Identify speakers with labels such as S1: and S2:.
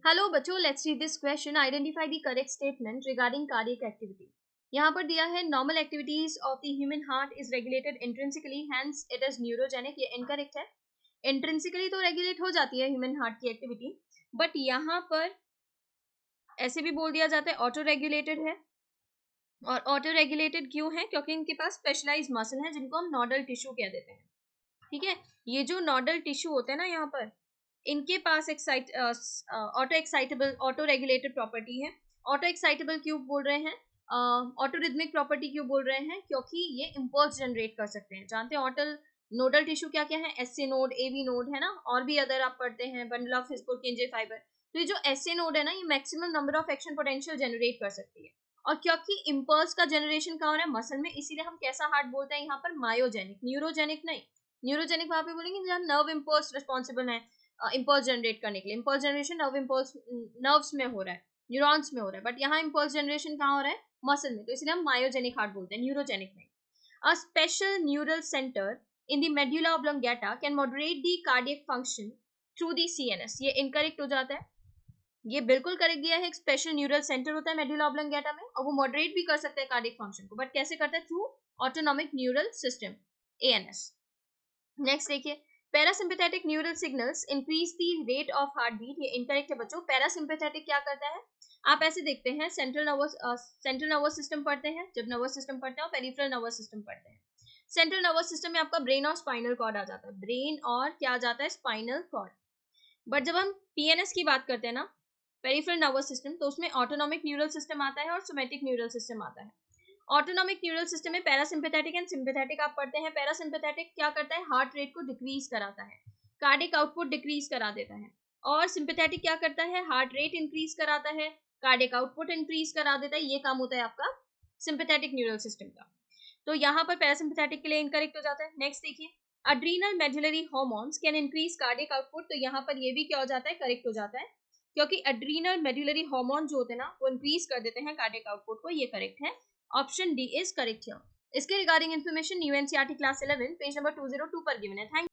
S1: Hello बच्चों, let's read this question. Identify the correct statement regarding cardiac activity. यहाँ पर दिया है normal activities of the human heart is regulated intrinsically, hence it is neurogenic. ये incorrect है। Intrinsically तो regulate हो जाती है ह्यूमन हार्ट की एक्टिविटी, बट यहाँ पर ऐसे भी बोल दिया जाता है ऑटो रेगुलेटेड है। और ऑटो रेगुलेटेड क्यों है? क्योंकि इनके पास स्पेशलाइज मसल है जिनको हम नोडल टिश्यू कह देते हैं। ठीक है, ये जो नोडल टिश्यू होते हैं ना, यहाँ पर इनके पास ऑटो रेगुलेटेड प्रॉपर्टी है। ऑटो एक्साइटेबल क्यों बोल रहे हैं? ऑटो रिदमिक प्रॉपर्टी क्यों बोल रहे हैं? क्योंकि ये इम्पल्स जनरेट कर सकते हैं। जानते हैं ऑटल नोडल टिश्यू क्या क्या है? एसए नोड, एवी नोड है ना, और भी अदर आप पढ़ते हैं, बंडल ऑफ हिस्पोकेंजे फाइबर। तो ये जो एसए नोड है ना, ये maximum number of action potential generate कर सकती है। और क्योंकि इम्पल्स का जनरेशन कहाँ हो रहा है? मसल में, इसीलिए हम कैसा हार्ट बोलते हैं यहाँ पर? मायोजेनिक, न्यूरोजेनिक नहीं। न्यूरोजेनिक वहां पे बोलेंगे जहाँ नर्व इम्पल्स रिस्पॉन्सिबल है इम्पल्स जनरेट करने के लिए। Impulse generation nerve impulse nerves में हो रहा है, न्यूरॉन्स में हो रहा है, बट यहाँ इम्पल्स जनरेशन कहाँ हो रहा है? मसल में। तो इसलिए हम मायोजेनिक हार्ट बोलते हैं, न्यूरोजेनिक नहीं। A special neural centre in the medulla oblongata can moderate the cardiac function through the CNS. ये इनकरेक्ट हो जाता है। ये बिल्कुल करेक्ट दिया है। एक स्पेशल न्यूरल सेंटर होता है मेडुला ऑब्लोंगेटा में, और वो मॉडरेट भी कर सकता है कार्डियक फंक्शन को, बट कैसे करता है? Through autonomic neural system, ANS. Next देखिए, parasympathetic neural signals increase the rate of heart beat. ये इनकरेक्ट है बच्चों। पैरासिम्पैथेटिक क्या करता है? आप ऐसे देखते हैं, सेंट्रल नर्वस सिस्टम पढ़ते हैं, जब नर्वस सिस्टम पढ़ते हैं, और पेरिफेरल नर्वस सिस्टम पढ़ते हैं। सेंट्रल नर्वस सिस्टम में आपका ब्रेन और स्पाइनल कॉर्ड आ जाता है। ब्रेन और क्या आ जाता है? Spinal cord. बट जब हम पीएनएस की बात करते हैं ना, पेरिफेरल नर्वस सिस्टम, तो उसमें ऑटोनॉमिक न्यूरल सिस्टम आता है और सोमैटिक न्यूरल सिस्टम आता है। ऑटोनॉमिक न्यूरल सिस्टम में पैरासिम्पैथेटिक एंड सिम्पैथेटिक आप पढ़ते हैं। पैरासिम्पैथेटिक क्या करता है? हार्ट रेट को डिक्रीज कराता है, कार्डियक आउटपुट डिक्रीज करा देता है। और सिम्पैथेटिक क्या करता है? हार्ट रेट इंक्रीज कराता है, कार्डियक आउटपुट इंक्रीज करा देता है। ये काम होता है आपका सिम्पैथेटिक न्यूरल सिस्टम का। तो यहाँ पर पैरासिम्पैथेटिक के लिए इनकरेक्ट हो जाता है। नेक्स्ट देखिए, adrenal medullary hormones can increase cardiac output. तो यहाँ पर ये भी क्या हो जाता है? करेक्ट हो जाता है, क्योंकि अड्रीनल मेडुलरी हार्मोन जो होते हैं ना, वो इंक्रीज कर देते हैं कार्डियक आउटपुट को। ये करेक्ट है, option D is correct here. इसके regarding information new NCERT class 11 page number 202 पर गिवन है। थैंक